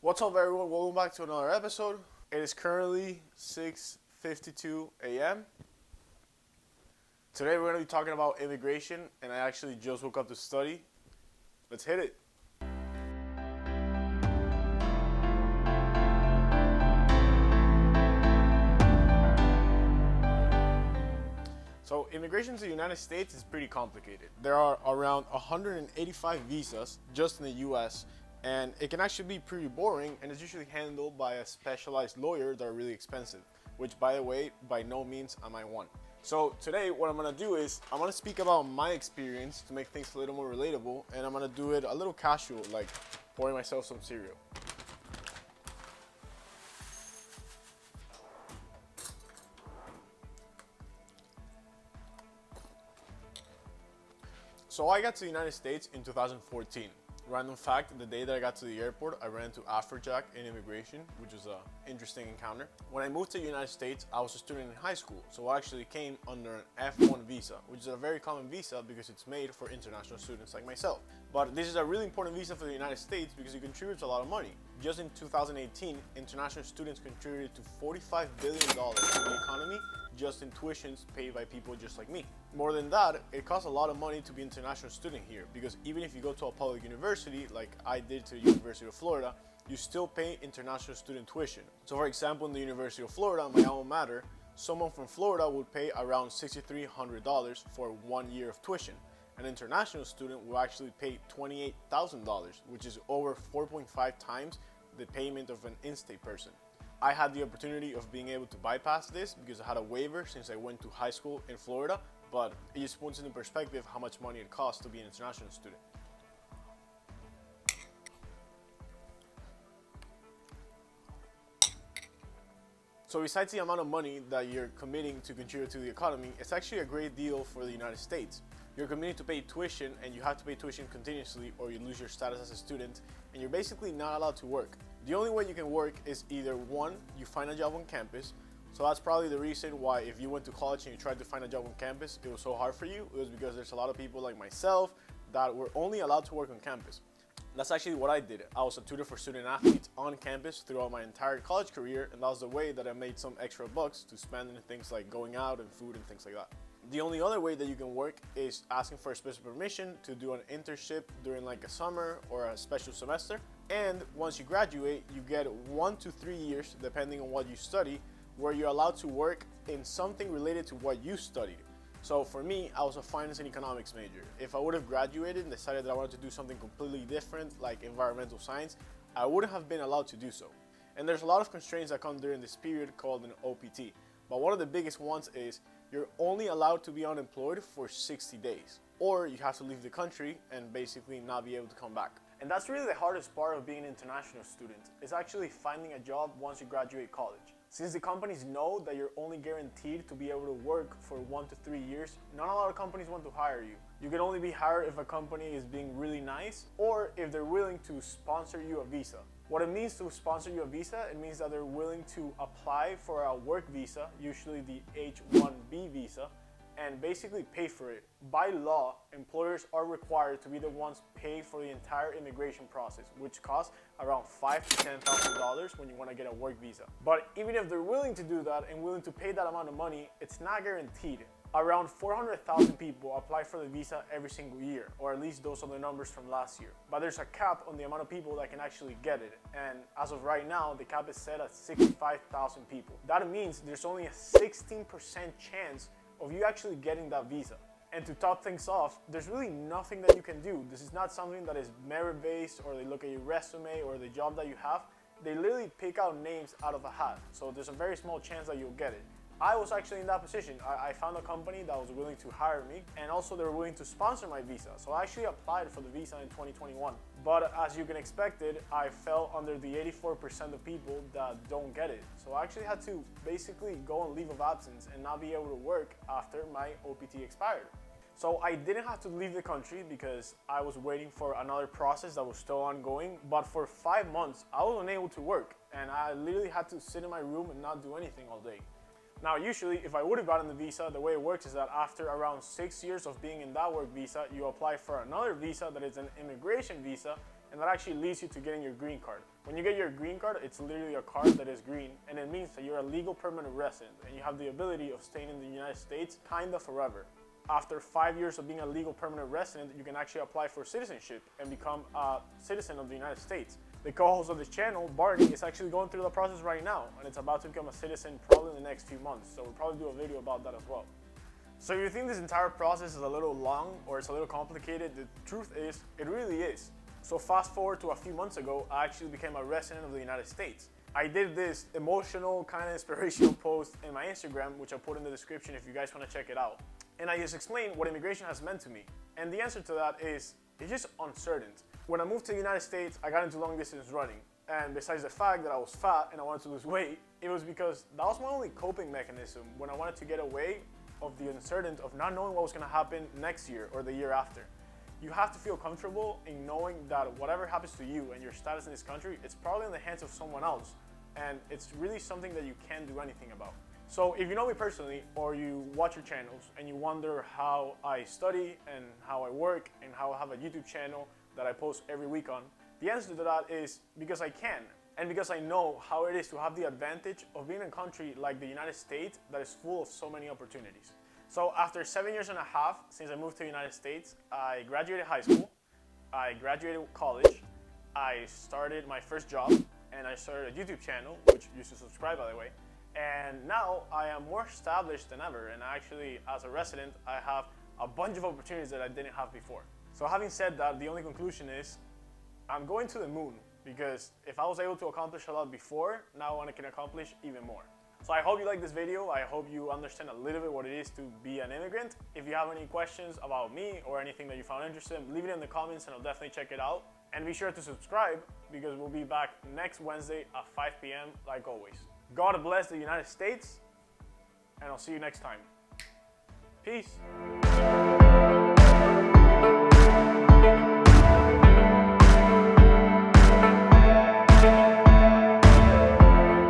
What's up, everyone? Welcome back to another episode. It is currently 6:52 a.m. Today we're going to be talking about immigration, and I actually just woke up to study. Let's hit it. So immigration to the United States is pretty complicated. There are around 185 visas just in the US, and it can actually be pretty boring, and it's usually handled by a specialized lawyer that are really expensive, which, by the way, by no means am I one. So today what I'm gonna do is I'm gonna speak about my experience to make things a little more relatable, and I'm gonna do it a little casual, like pouring myself some cereal. So I got to the United States in 2014. Random fact, the day that I got to the airport, I ran into Afrojack in immigration, which was an interesting encounter. When I moved to the United States, I was a student in high school, so I actually came under an F1 visa, which is a very common visa because it's made for international students like myself. But this is a really important visa for the United States because it contributes a lot of money. Just in 2018, international students contributed to $45 billion to the economy just in tuitions paid by people just like me. More than that, it costs a lot of money to be an international student here because even if you go to a public university, like I did to the University of Florida, you still pay international student tuition. So for example, in the University of Florida, my alma mater, someone from Florida would pay around $6,300 for 1 year of tuition. An international student will actually pay $28,000, which is over 4.5 times the payment of an in-state person. I had the opportunity of being able to bypass this because I had a waiver since I went to high school in Florida, but it just puts into perspective how much money it costs to be an international student. So besides the amount of money that you're committing to contribute to the economy, it's actually a great deal for the United States. You're committing to pay tuition, and you have to pay tuition continuously or you lose your status as a student, and you're basically not allowed to work. The only way you can work is either one, you find a job on campus. So that's probably the reason why if you went to college and you tried to find a job on campus, it was so hard for you. It was because there's a lot of people like myself that were only allowed to work on campus. That's actually what I did. I was a tutor for student athletes on campus throughout my entire college career, and that was the way that I made some extra bucks to spend in things like going out and food and things like that. The only other way that you can work is asking for a special permission to do an internship during like a summer or a special semester. And once you graduate, you get 1 to 3 years, depending on what you study, where you're allowed to work in something related to what you studied. So for me, I was a finance and economics major. If I would have graduated and decided that I wanted to do something completely different, like environmental science, I wouldn't have been allowed to do so. And there's a lot of constraints that come during this period called an OPT. But one of the biggest ones is you're only allowed to be unemployed for 60 days, or you have to leave the country and basically not be able to come back. And that's really the hardest part of being an international student, is actually finding a job once you graduate college. Since the companies know that you're only guaranteed to be able to work for 1 to 3 years, not a lot of companies want to hire you. You can only be hired if a company is being really nice or if they're willing to sponsor you a visa. What it means to sponsor you a visa, it means that they're willing to apply for a work visa, usually the H-1B visa, and basically pay for it. By law, employers are required to be the ones pay for the entire immigration process, which costs around $5,000 to $10,000 when you want to get a work visa. But even if they're willing to do that and willing to pay that amount of money, it's not guaranteed. Around 400,000 people apply for the visa every single year, or at least those are the numbers from last year. But there's a cap on the amount of people that can actually get it, and as of right now, the cap is set at 65,000 people. That means there's only a 16% chance of you actually getting that visa. And to top things off, there's really nothing that you can do. This is not something that is merit-based, or they look at your resume or the job that you have. They literally pick out names out of a hat, so there's a very small chance that you'll get it. I was actually in that position. I found a company that was willing to hire me, and also they were willing to sponsor my visa. So I actually applied for the visa in 2021. But as you can expect it, I fell under the 84% of people that don't get it. So I actually had to basically go on leave of absence and not be able to work after my OPT expired. So I didn't have to leave the country because I was waiting for another process that was still ongoing. But for 5 months, I was unable to work, and I literally had to sit in my room and not do anything all day. Now, usually, if I would have gotten the visa, the way it works is that after around 6 years of being in that work visa, you apply for another visa that is an immigration visa, and that actually leads you to getting your green card. When you get your green card, it's literally a card that is green, and it means that you're a legal permanent resident and you have the ability of staying in the United States kinda forever. After 5 years of being a legal permanent resident, you can actually apply for citizenship and become a citizen of the United States. The co-host of this channel, Barney, is actually going through the process right now, and it's about to become a citizen probably in the next few months, so we'll probably do a video about that as well. So if you think this entire process is a little long or it's a little complicated, the truth is, it really is. So fast forward to a few months ago, I actually became a resident of the United States. I did this emotional, kind of inspirational post in my Instagram, which I'll put in the description if you guys want to check it out. And I just explained what immigration has meant to me. And the answer to that is, it's just uncertain. When I moved to the United States, I got into long distance running. And besides the fact that I was fat and I wanted to lose weight, it was because that was my only coping mechanism when I wanted to get away of the uncertainty of not knowing what was going to happen next year or the year after. You have to feel comfortable in knowing that whatever happens to you and your status in this country, it's probably in the hands of someone else. And it's really something that you can't do anything about. So if you know me personally, or you watch your channels and you wonder how I study and how I work and how I have a YouTube channel that I post every week on, the answer to that is because I can. And because I know how it is to have the advantage of being in a country like the United States that is full of so many opportunities. So after 7 years and a half since I moved to the United States, I graduated high school, I graduated college, I started my first job, and I started a YouTube channel, which you should subscribe by the way. And now I am more established than ever, and actually as a resident, I have a bunch of opportunities that I didn't have before. So having said that, the only conclusion is I'm going to the moon, because if I was able to accomplish a lot before, now I can accomplish even more. So I hope you like this video. I hope you understand a little bit what it is to be an immigrant. If you have any questions about me or anything that you found interesting, leave it in the comments and I'll definitely check it out. And be sure to subscribe because we'll be back next Wednesday at 5 p.m. like always. God bless the United States, and I'll see you next time. Peace.